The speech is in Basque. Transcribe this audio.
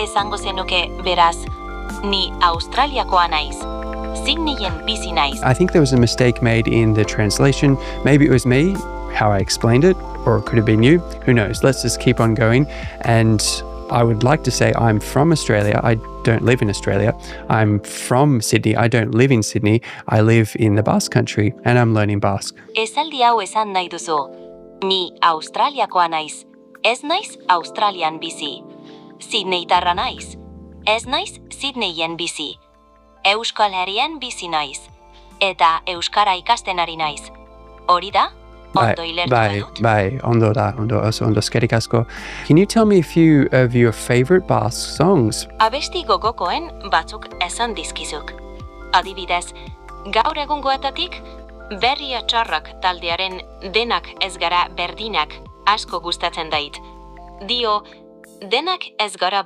esango zenuke beraz, ni Australiakoa naiz. Sydneyen bizi naiz. I think there was a mistake made in the translation. Maybe it was me, how I explained it, or it could have been you. Who knows? Let's just keep on going. And I would like to say I'm from Australia. I don't live in Australia. I'm from Sydney. I don't live in Sydney. I live in the Basque Country and I'm learning Basque. Esaldi hau esan nahi duzu. Ni Australiakoa naiz. Ez naiz Australian bizi. Sydneytarra naiz. Ez naiz Sydneyen bizi. Euskal Herrian bizi naiz. Eta euskara ikasten ari naiz. Hori da? Ondo ilertu badut? Bai, ondo da, ondo eskerrik asko. Can you tell me a few of your favorite Basque songs? Abesti gogokoen batzuk esan dizkizuk. Adibidez, gaur egungoetatik Berri Atxarrak taldearen Denak ez gara berdinak asko gustatzen dait. Dio, denak ez gara